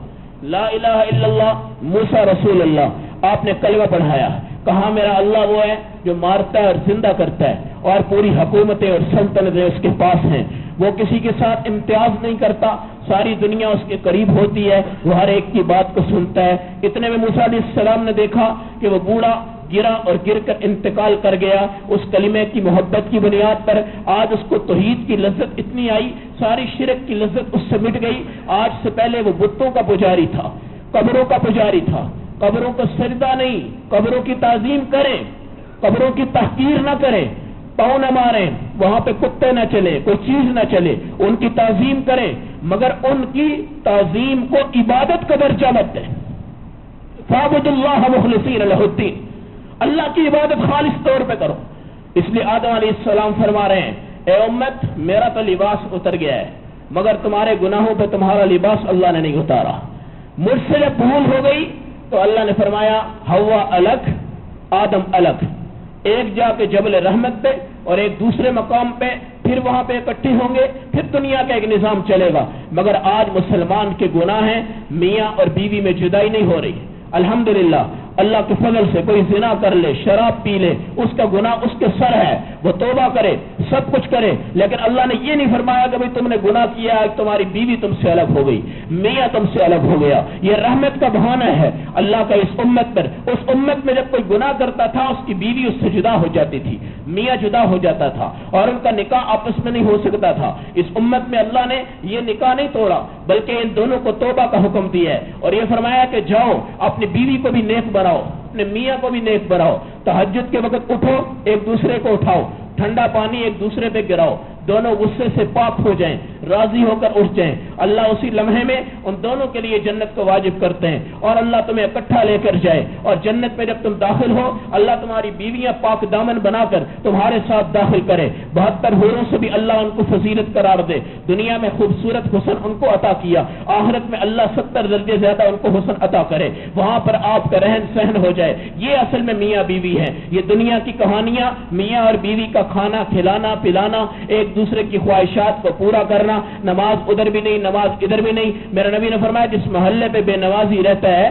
لا الہ الا اللہ موسیٰ رسول اللہ۔ آپ نے کلمہ پڑھایا، کہا میرا اللہ وہ ہے جو مارتا ہے اور زندہ کرتا ہے، اور پوری حکومتیں اور سلطنتیں اس کے پاس ہیں، وہ کسی کے ساتھ امتیاز نہیں کرتا، ساری دنیا اس کے قریب ہوتی ہے، وہ ہر ایک کی بات کو سنتا ہے۔ اتنے میں موسیٰ علیہ السلام نے دیکھا کہ وہ بوڑھا گرا اور گر کر انتقال کر گیا اس کلمے کی محبت کی بنیاد پر۔ آج اس کو توحید کی لذت اتنی آئی، ساری شرک کی لذت اس سے مٹ گئی۔ آج سے پہلے وہ بتوں کا پجاری تھا، قبروں کا پجاری تھا، قبروں کا سجدہ نہیں، قبروں کی تعظیم کریں، قبروں کی تحقیر نہ کریں، پاؤں نہ ماریں، وہاں پہ کتے نہ چلے، کوئی چیز نہ چلے، ان کی تعظیم کریں، مگر ان کی تعظیم کو عبادت کا درجہ مت دیں۔ فاعبدوا اللہ مخلصین لہ الدین، اللہ کی عبادت خالص طور پہ کرو۔ اس لیے آدم علیہ السلام فرما رہے ہیں اے امت میرا تو لباس اتر گیا ہے، مگر تمہارے گناہوں پہ تمہارا لباس اللہ نے نہیں اتارا۔ مجھ سے جب بھول ہو گئی تو اللہ نے فرمایا ہوا الگ آدم الگ، ایک جا کے جبل رحمت پہ اور ایک دوسرے مقام پہ، پھر وہاں پہ اکٹھے ہوں گے، پھر دنیا کا ایک نظام چلے گا۔ مگر آج مسلمان کے گناہ ہیں، میاں اور بیوی میں جدائی نہیں ہو رہی۔ الحمدللہ اللہ کے فضل سے کوئی زنا کر لے، شراب پی لے، اس کا گناہ اس کے سر ہے، وہ توبہ کرے، سب کچھ کرے، لیکن اللہ نے یہ نہیں فرمایا کہ تم نے گناہ کیا ہے، تمہاری بیوی تم سے الگ ہو گئی، میاں تم سے الگ ہو گیا۔ یہ رحمت کا بہانہ ہے اللہ کا اس امت پر۔ اس امت میں جب کوئی گناہ کرتا تھا اس کی بیوی اس سے جدا ہو جاتی تھی، میاں جدا ہو جاتا تھا، اور ان کا نکاح آپس میں نہیں ہو سکتا تھا۔ اس امت میں اللہ نے یہ نکاح نہیں توڑا، بلکہ ان دونوں کو توبہ کا حکم دیا ہے، اور یہ فرمایا کہ جاؤ اپنی بیوی کو بھی نیک بناؤ، اپنے میاں کو بھی نیک بناؤ، تہجد کے وقت اٹھو، ایک دوسرے کو اٹھاؤ، ٹھنڈا پانی ایک دوسرے پہ گراؤ، دونوں غصے سے پاک ہو جائیں، راضی ہو کر اٹھ جائیں۔ اللہ اسی لمحے میں ان دونوں کے لیے جنت کو واجب کرتے ہیں، اور اللہ تمہیں اکٹھا لے کر جائے، اور جنت میں جب تم داخل ہو اللہ تمہاری بیویاں پاک دامن بنا کر تمہارے ساتھ داخل کرے۔ 72 حوروں سے بھی اللہ ان کو فضیلت قرار دے۔ دنیا میں خوبصورت حسن ان کو عطا کیا، آخرت میں اللہ 70 درجے زیادہ ان کو حسن عطا کرے، وہاں پر آپ کا رہن سہن ہو جائے۔ یہ اصل میں میاں بیوی ہے۔ یہ دنیا کی کہانیاں، میاں اور بیوی کا کھانا کھلانا پلانا، ایک دوسرے کی خواہشات کو پورا کرنا، نماز ادھر بھی نہیں نماز ادھر بھی نہیں۔ میرا نبی نے فرمایا جس محلے پہ بے نمازی رہتا ہے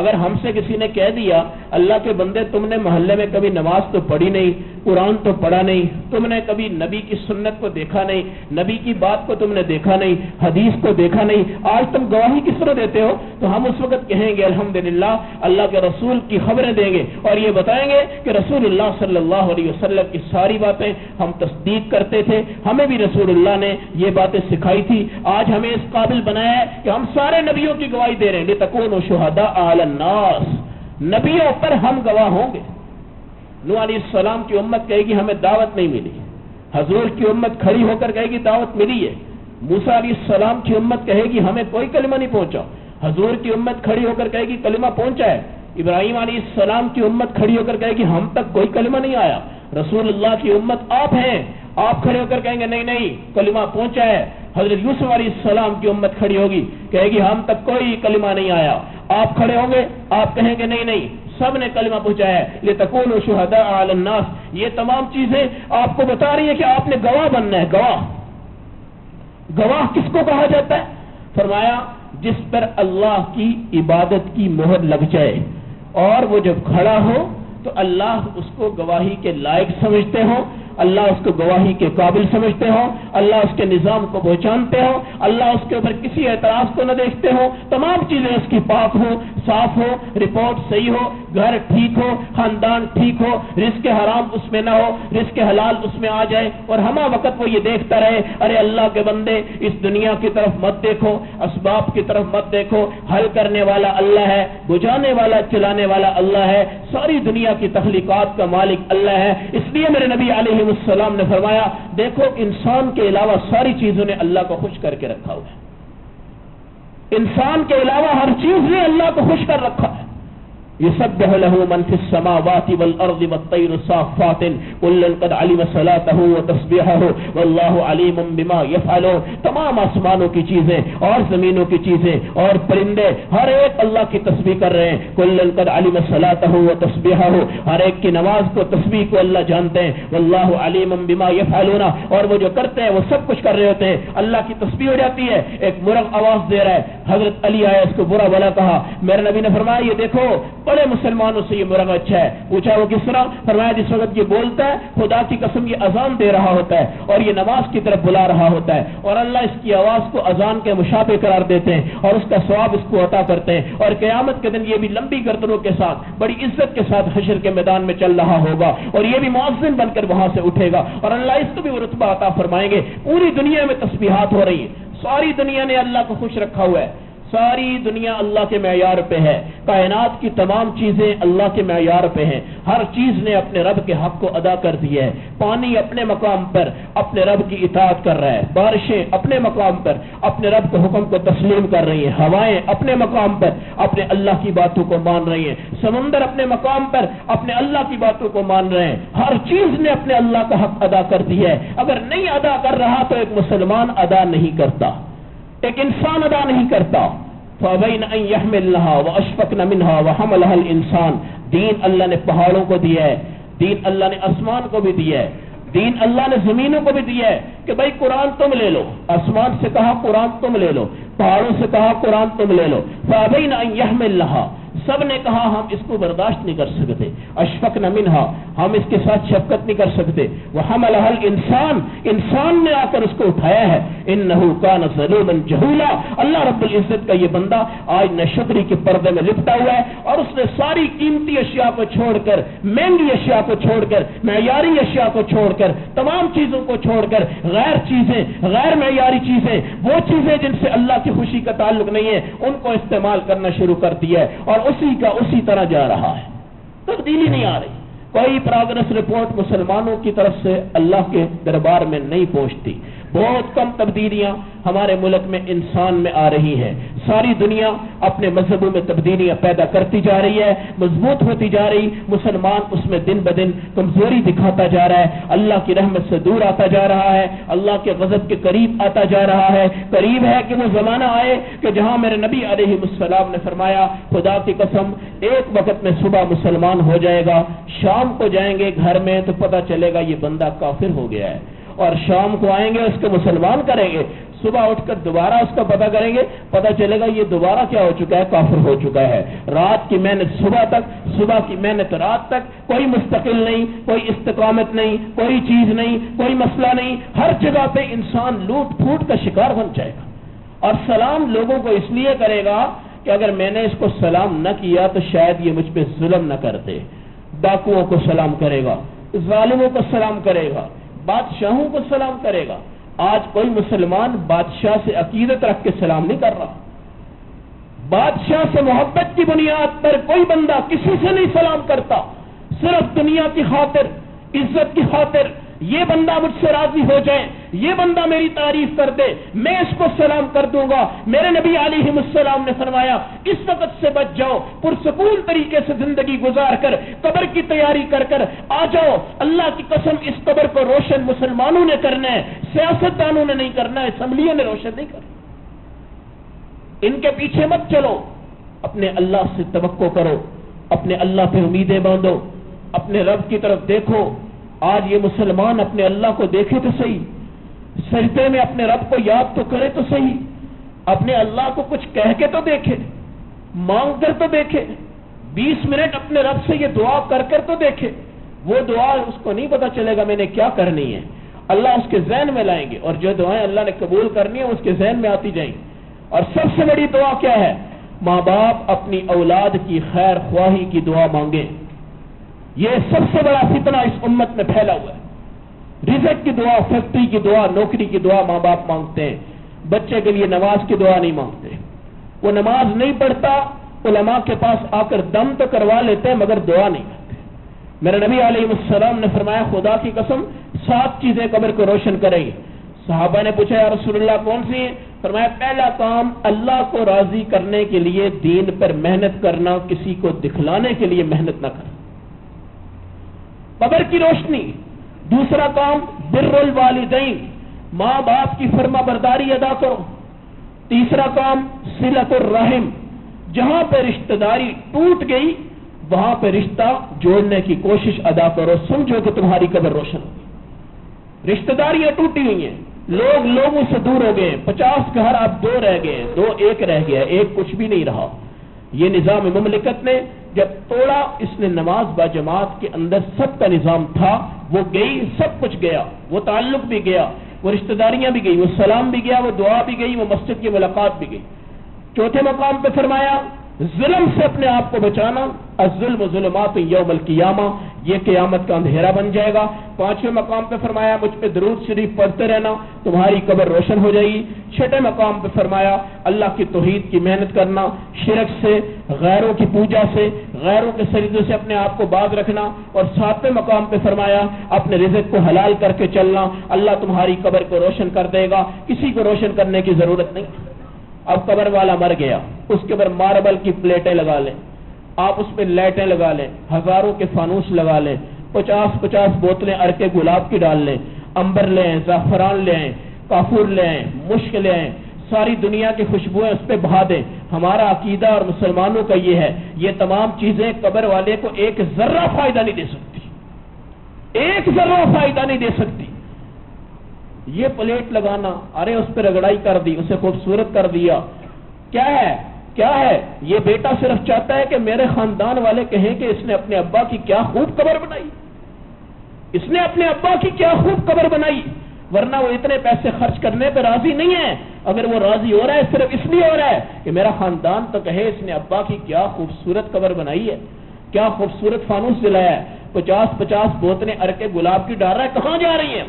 اگر ہم سے کسی نے کہہ دیا اللہ کے بندے تم نے محلے میں کبھی نماز تو پڑھی نہیں، قرآن تو پڑھا نہیں، تم نے کبھی نبی کی سنت کو دیکھا نہیں، نبی کی بات کو تم نے دیکھا نہیں، حدیث کو دیکھا نہیں، آج تم گواہی کس طرح دیتے ہو؟ تو ہم اس وقت کہیں گے الحمدللہ اللہ کے رسول کی خبریں دیں گے اور یہ بتائیں گے کہ رسول اللہ صلی اللہ علیہ وسلم کی ساری باتیں ہم تصدیق کرتے تھے، ہمیں بھی رسول اللہ نے یہ باتیں سکھائی تھی، آج ہمیں اس قابل بنایا ہے کہ ہم سارے نبیوں کی گواہی دے رہے ہیں۔ لِتَكُونُوا شُهَدَاءَ عَلَى النَّاسِ، نبیوں پر ہم گواہ ہوں گے۔ نوح علیہ السلام کی امت کہے گی ہمیں دعوت نہیں ملی، حضور کی امت کھڑی ہو کر کہے گی دعوت ملی ہے۔ موسیٰ علیہ السلام کی امت کہے گی ہمیں کوئی کلمہ نہیں پہنچا، حضور کی امت کھڑی ہو کر کہے گی کلمہ پہنچا ہے۔ ابراہیم علیہ السلام کی امت کھڑی ہو کر کہے گی ہم تک کوئی کلمہ نہیں آیا۔ رسول اللہ کی امت آپ ہیں، آپ کھڑے ہو کر کہیں گے نہیں نہیں کلمہ پہنچا ہے۔ حضرت یوسف علیہ السلام کی امت کھڑی ہوگی کہے گی ہم تک کوئی کلمہ نہیں آیا، آپ کھڑے ہوں گے آپ کہیں گے نہیں نہیں سب نے کلمہ پہنچایا ہے۔ لِتَكُونُوا شُهَدَاءَ عَلَى النَّاسِ، یہ تمام چیزیں آپ کو بتا رہی ہیں کہ آپ نے گواہ بننا ہے۔ گواہ، گواہ کس کو کہا جاتا ہے؟ فرمایا جس پر اللہ کی عبادت کی مہر لگ جائے اور وہ جب کھڑا ہو تو اللہ اس کو گواہی کے لائق سمجھتے ہوں، اللہ اس کو گواہی کے قابل سمجھتے ہوں، اللہ اس کے نظام کو پہچانتے ہوں، اللہ اس کے اوپر کسی اعتراض کو نہ دیکھتے ہوں، تمام چیزیں اس کی پاک ہو، صاف ہو، رپورٹ صحیح ہو، گھر ٹھیک ہو، خاندان ٹھیک ہو، رزق حرام اس میں نہ ہو، رزق حلال اس میں آ جائے، اور ہمہ وقت وہ یہ دیکھتا رہے ارے اللہ کے بندے اس دنیا کی طرف مت دیکھو، اسباب کی طرف مت دیکھو، حل کرنے والا اللہ ہے، بجھانے والا چلانے والا اللہ ہے، ساری دنیا کی تخلیقات کا مالک اللہ ہے۔ اس لیے میرے نبی علیہ السلام نے فرمایا دیکھو انسان کے علاوہ ساری چیزوں نے اللہ کو خوش کر کے رکھا ہوا ہے، انسان کے علاوہ ہر چیز نے اللہ کو خوش کر رکھا ہے۔ يسبح له من في السماوات والأرض والطير صافات كل قد علم صلاته وتسبيحه والله عليم بما يفعلون، تمام آسمانوں کی چیزیں اور زمینوں کی چیزیں اور پرندے ہر ایک اللہ کی تسبیح کر رہے ہیں۔ كل قد علم صلاته وتسبيحه، ہر ایک کی نماز کو تسبیح کو اللہ جانتے ہیں۔ والله عليم بما يفعلون، اور وہ جو کرتے ہیں وہ سب کچھ کر رہے ہوتے ہیں۔ اللہ کی تسبیح ہو جاتی ہے، ایک مرغ آواز دے رہا ہے، حضرت علی آیا اس کو برا بھلا کہا، میرے نبی نے فرمایا یہ دیکھو بڑے مسلمانوں سے یہ مرغ اچھا ہے۔ پوچھا وہ کس طرح؟ فرمایا جس وقت یہ بولتا ہے خدا کی قسم یہ اذان دے رہا ہوتا ہے اور یہ نماز کی طرف بلا رہا ہوتا ہے، اور اللہ اس کی آواز کو اذان کے مشابہ قرار دیتے ہیں اور اس کا ثواب اس کو عطا کرتے ہیں، اور قیامت کے دن یہ بھی لمبی گردنوں کے ساتھ بڑی عزت کے ساتھ حشر کے میدان میں چل رہا ہوگا، اور یہ بھی مؤذن بن کر وہاں سے اٹھے گا، اور اللہ اس کو بھی وہ رتبہ عطا فرمائیں گے۔ پوری دنیا میں تسبیحات ہو رہی ہیں، ساری دنیا نے اللہ کو خوش رکھا ہوا ہے، ساری دنیا اللہ کے معیار پہ ہے، کائنات کی تمام چیزیں اللہ کے معیار پہ ہیں، ہر چیز نے اپنے رب کے حق کو ادا کر دیا ہے۔ پانی اپنے مقام پر اپنے رب کی اطاعت کر رہا ہے، بارشیں اپنے مقام پر اپنے رب کے حکم کو تسلیم کر رہی ہیں، ہوائیں اپنے مقام پر اپنے اللہ کی باتوں کو مان رہی ہیں، سمندر اپنے مقام پر اپنے اللہ کی باتوں کو مان رہے ہیں، ہر چیز نے اپنے اللہ کا حق ادا کر دیا ہے۔ اگر نہیں ادا کر رہا تو ایک مسلمان ادا نہیں کرتا، ایک انسان ادا نہیں کرتا۔ فَأَبَيْنَ أَن يَحْمِلْنَهَا وَأَشْفَقْنَ مِنْهَا وَحَمَلَهَا الْإِنسَانُ، دین اللہ نے پہاڑوں کو دیا ہے، دین اللہ نے آسمان کو بھی دیا ہے، دین اللہ نے زمینوں کو بھی دیا ہے کہ بھائی قرآن تم لے لو، آسمان سے کہا قرآن تم لے لو، پہاڑوں سے کہا قرآن تم لے لو۔ فَأَبَيْنَ أَن يَحْمِلْنَهَا، سب نے کہا ہم اس کو برداشت نہیں کر سکتے، اشفقن منہا، ہم اس کے ساتھ شفقت نہیں کر سکتے، وحملها الانسان، انسان نے آ کر اس کو اٹھایا ہے، انہ کان ظلوما جہولا، اللہ رب العزت کا یہ بندہ آج نشکری کے پردے میں لپٹا ہوا ہے، اور اس نے ساری قیمتی اشیاء کو چھوڑ کر، مہنگی اشیاء کو چھوڑ کر، معیاری اشیاء کو چھوڑ کر، تمام چیزوں کو چھوڑ کر غیر چیزیں، غیر معیاری چیزیں، وہ چیزیں جن سے اللہ کی خوشی کا تعلق نہیں ہے ان کو استعمال کرنا شروع کر دیا ہے، اور اسی کا اسی طرح جا رہا ہے، تبدیلی نہیں آ رہی۔ کوئی پروگرس رپورٹ مسلمانوں کی طرف سے اللہ کے دربار میں نہیں پہنچتی، بہت کم تبدیلیاں ہمارے ملک میں انسان میں آ رہی ہیں، ساری دنیا اپنے مذہبوں میں تبدیلیاں پیدا کرتی جا رہی ہے، مضبوط ہوتی جا رہی، مسلمان اس میں دن بدن کمزوری دکھاتا جا رہا ہے، اللہ کی رحمت سے دور آتا جا رہا ہے، اللہ کے غضب کے قریب آتا جا رہا ہے۔ قریب ہے کہ وہ زمانہ آئے کہ جہاں میرے نبی علیہ السلام نے فرمایا خدا کی قسم ایک وقت میں صبح مسلمان ہو جائے گا، شام کو جائیں گے گھر میں تو پتہ چلے گا یہ بندہ کافر ہو گیا ہے، اور شام کو آئیں گے اس کو مسلمان کریں گے، صبح اٹھ کر دوبارہ اس کا پتہ کریں گے، پتہ چلے گا یہ دوبارہ کیا ہو چکا ہے، کافر ہو چکا ہے۔ رات کی محنت صبح تک، صبح کی محنت رات تک، کوئی مستقل نہیں، کوئی استقامت نہیں، کوئی چیز نہیں، کوئی مسئلہ نہیں، ہر جگہ پہ انسان لوٹ پھوٹ کا شکار بن جائے گا۔ اور سلام لوگوں کو اس لیے کرے گا کہ اگر میں نے اس کو سلام نہ کیا تو شاید یہ مجھ پہ ظلم نہ کرتے۔ ڈاکوؤں کو سلام کرے گا، ظالموں کو سلام کرے گا، بادشاہوں کو سلام کرے گا۔ آج کوئی مسلمان بادشاہ سے عقیدت رکھ کے سلام نہیں کر رہا۔ بادشاہ سے محبت کی بنیاد پر کوئی بندہ کسی سے نہیں سلام کرتا، صرف دنیا کی خاطر، عزت کی خاطر، یہ بندہ مجھ سے راضی ہو جائے، یہ بندہ میری تعریف کر دے، میں اس کو سلام کر دوں گا۔ میرے نبی علیہ السلام نے فرمایا اس وقت سے بچ جاؤ، پرسکون طریقے سے زندگی گزار کر قبر کی تیاری کر کر آ جاؤ۔ اللہ کی قسم اس قبر کو روشن مسلمانوں نے کرنا ہے، سیاستدانوں نے نہیں کرنا ہے، اسمبلیوں نے روشن نہیں کرنا۔ ان کے پیچھے مت چلو، اپنے اللہ سے توقع کرو، اپنے اللہ پہ امیدیں باندھو، اپنے رب کی طرف دیکھو۔ آج یہ مسلمان اپنے اللہ کو دیکھے تو صحیح، سجدے میں اپنے رب کو یاد تو کرے تو صحیح، اپنے اللہ کو کچھ کہہ کے تو دیکھے، مانگ کر تو دیکھے، 20 منٹ اپنے رب سے یہ دعا کر کر تو دیکھے۔ وہ دعا اس کو نہیں پتا چلے گا میں نے کیا کرنی ہے، اللہ اس کے ذہن میں لائیں گے، اور جو دعائیں اللہ نے قبول کرنی ہے اس کے ذہن میں آتی جائیں گی۔ اور سب سے بڑی دعا کیا ہے؟ ماں باپ اپنی اولاد کی خیر خواہی کی دعا مانگیں۔ یہ سب سے بڑا فتنہ اس امت میں پھیلا ہوا ہے۔ رزق کی دعا، فیکٹری کی دعا، نوکری کی دعا ماں باپ مانگتے ہیں، بچے کے لیے نماز کی دعا نہیں مانگتے۔ وہ نماز نہیں پڑھتا، علماء کے پاس آ کر دم تو کروا لیتے ہیں مگر دعا نہیں کرتے۔ میرے نبی علیہ السلام نے فرمایا خدا کی قسم 7 چیزیں قبر کو روشن کریں گی۔ صحابہ نے پوچھا یا رسول اللہ کون سی ہیں؟ فرمایا پہلا کام اللہ کو راضی کرنے کے لیے دین پر محنت کرنا، کسی کو دکھلانے کے لیے محنت نہ کرنا، قبر کی روشنی۔ دوسرا کام بر الوالدین، ماں باپ کی فرما برداری ادا کرو۔ تیسرا کام صلۃ الرحم، جہاں پہ رشتہ داری ٹوٹ گئی وہاں پہ رشتہ جوڑنے کی کوشش ادا کرو، سمجھو کہ تمہاری قبر روشن ہوگی۔ رشتہ داریاں ٹوٹی ہوئی ہیں، لوگ لوگوں سے دور ہو گئے، 50 گھر اب 2 رہ گئے، 2 1 رہ گیا، 1 کچھ بھی نہیں رہا۔ یہ نظام مملکت نے جب توڑا، اس نے نماز با جماعت کے اندر سب کا نظام تھا وہ گئی، سب کچھ گیا، وہ تعلق بھی گیا، وہ رشتہ داریاں بھی گئی، وہ سلام بھی گیا، وہ دعا بھی گئی، وہ مسجد کی ملاقات بھی گئی۔ چوتھے مقام پہ فرمایا ظلم سے اپنے آپ کو بچانا، الظلم ظلمات یوم القیامہ، یہ قیامت کا اندھیرا بن جائے گا۔ 5ویں مقام پہ فرمایا مجھ پہ درود شریف پڑھتے رہنا، تمہاری قبر روشن ہو جائے گی۔ 6 مقام پہ فرمایا اللہ کی توحید کی محنت کرنا، شرک سے، غیروں کی پوجا سے، غیروں کے سجدے سے اپنے آپ کو باز رکھنا، اور 7ویں مقام پہ فرمایا اپنے رزق کو حلال کر کے چلنا، اللہ تمہاری قبر کو روشن کر دے گا، کسی کو روشن کرنے کی ضرورت نہیں۔ اب قبر والا مر گیا، اس کے اوپر ماربل کی پلیٹیں لگا لیں، آپ اس پہ لائٹیں لگا لیں، ہزاروں کے فانوس لگا لیں، 50 بوتلیں عرق گلاب کی ڈال لیں، عنبر لے آئیں، زعفران لے آئیں، کافور لے آئیں، مشک لے آئیں، ساری دنیا کی خوشبوئیں اس پہ بہا دیں۔ ہمارا عقیدہ اور مسلمانوں کا یہ ہے، یہ تمام چیزیں قبر والے کو ایک ذرہ فائدہ نہیں دے سکتی، ایک ذرہ فائدہ نہیں دے سکتی۔ یہ پلیٹ لگانا، ارے اس پہ رگڑائی کر دی، اسے خوبصورت کر دیا، کیا ہے کیا ہے؟ یہ بیٹا صرف چاہتا ہے کہ میرے خاندان والے کہیں کہ اس نے اپنے ابا کی کیا خوب قبر بنائی، اس نے اپنے ابا کی کیا خوب قبر بنائی، ورنہ وہ اتنے پیسے خرچ کرنے پہ راضی نہیں ہے۔ اگر وہ راضی ہو رہا ہے صرف اس لیے ہو رہا ہے کہ میرا خاندان تو کہے اس نے ابا کی کیا خوبصورت قبر بنائی ہے، کیا خوبصورت فانوس جلایا ہے، 50 بوتلیں عرق گلاب کی ڈال رہا ہے، کہاں جا رہی ہیں؟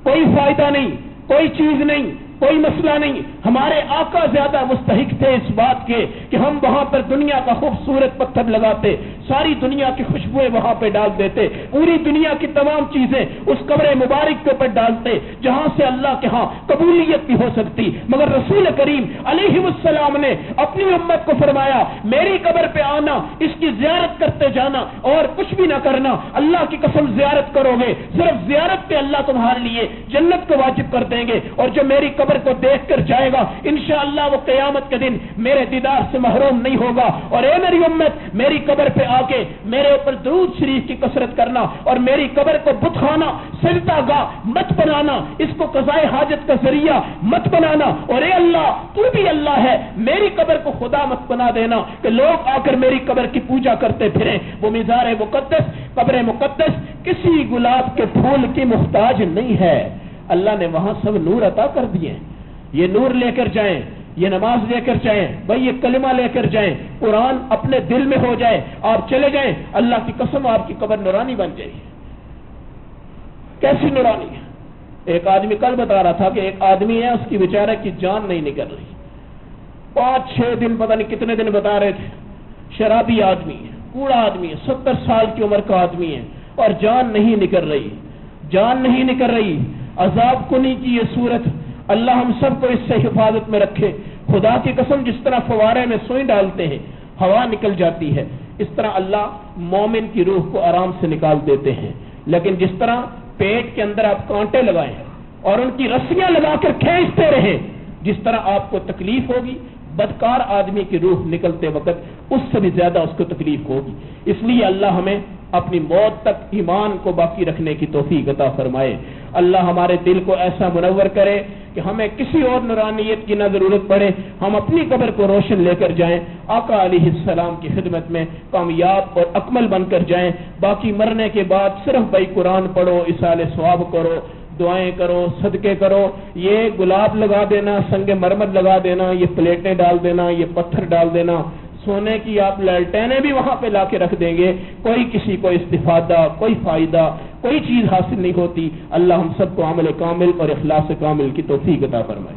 کوئی فائدہ نہیں، کوئی چیز نہیں، کوئی مسئلہ نہیں۔ ہمارے آقا زیادہ مستحق تھے اس بات کے کہ ہم وہاں پر دنیا کا خوبصورت پتھر لگاتے، ساری دنیا کی خوشبوئیں وہاں پہ ڈال دیتے، پوری دنیا کی تمام چیزیں اس قبر مبارک کے اوپر ڈالتے جہاں سے اللہ کے ہاں قبولیت بھی ہو سکتی۔ مگر رسول کریم علیہ السلام نے اپنی امت کو فرمایا میری قبر پہ آنا، اس کی زیارت کرتے جانا اور کچھ بھی نہ کرنا۔ اللہ کی قسم زیارت کرو گے، صرف زیارت پہ اللہ تمہارے لیے جنت کو واجب کر دیں گے، اور جو میری قبر قبر کو دیکھ کر جائے گا انشاءاللہ وہ قیامت کے دن میرے دیدار سے محروم نہیں ہوگا۔ اور اے میری امت، میری قبر پہ آ کے میرے اوپر درود شریف کی کثرت کرنا اور میری قبر کو بت خانہ سجدہ گاہ مت بنانا، اس کو قضائے حاجت کا ذریعہ مت بنانا، اور اے اللہ تو بھی اللہ ہے، میری قبر کو خدا مت بنا دینا کہ لوگ آ کر میری قبر کی پوجا کرتے پھریں۔ وہ مزار مقدس، قبر مقدس کسی گلاب کے پھول کی محتاج نہیں ہے، اللہ نے وہاں سب نور عطا کر دیے۔ یہ نور لے کر جائیں، یہ نماز لے کر جائیں، بھائی یہ کلمہ لے کر جائیں، قرآن اپنے دل میں ہو جائے، آپ چلے جائیں، اللہ کی قسم آپ کی قبر نورانی بن جائے گی۔ کیسی نورانی ہے؟ ایک آدمی کل بتا رہا تھا کہ ایک آدمی ہے، اس کی بیچارہ کی جان نہیں نکل رہی، 5-6 دن پتہ نہیں کتنے دن بتا رہے تھے، شرابی آدمی ہے، کوڑا آدمی ہے، 70 سال کی عمر کا آدمی ہے اور جان نہیں نکل رہی، جان نہیں نکل رہی۔ عذاب کنی کی یہ صورت، اللہ ہم سب کو اس سے حفاظت میں رکھے۔ خدا کی قسم جس طرح فوارے میں سوئی ڈالتے ہیں ہوا نکل جاتی ہے، اس طرح اللہ مومن کی روح کو آرام سے نکال دیتے ہیں، لیکن جس طرح پیٹ کے اندر آپ کانٹے لگائیں اور ان کی رسیاں لگا کر کھینچتے رہیں، جس طرح آپ کو تکلیف ہوگی، بدکار آدمی کی روح نکلتے وقت اس سے بھی زیادہ اس کو تکلیف ہوگی۔ اس لیے اللہ ہمیں اپنی موت تک ایمان کو باقی رکھنے کی توفیق عطا فرمائے۔ اللہ ہمارے دل کو ایسا منور کرے کہ ہمیں کسی اور نورانیت کی نہ ضرورت پڑے، ہم اپنی قبر کو روشن لے کر جائیں، آقا علیہ السلام کی خدمت میں کامیاب اور اکمل بن کر جائیں۔ باقی مرنے کے بعد صرف بھائی قرآن پڑھو، اصالہ ثواب کرو، دعائیں کرو، صدقے کرو، یہ گلاب لگا دینا، سنگ مرمر لگا دینا، یہ پلیٹیں ڈال دینا، یہ پتھر ڈال دینا، سونے کی آپ لالٹینیں بھی وہاں پہ لا کے رکھ دیں گے، کوئی کسی کو استفادہ، کوئی فائدہ، کوئی چیز حاصل نہیں ہوتی۔ اللہ ہم سب کو عمل کامل اور اخلاص کامل کی توفیق عطا فرمائے۔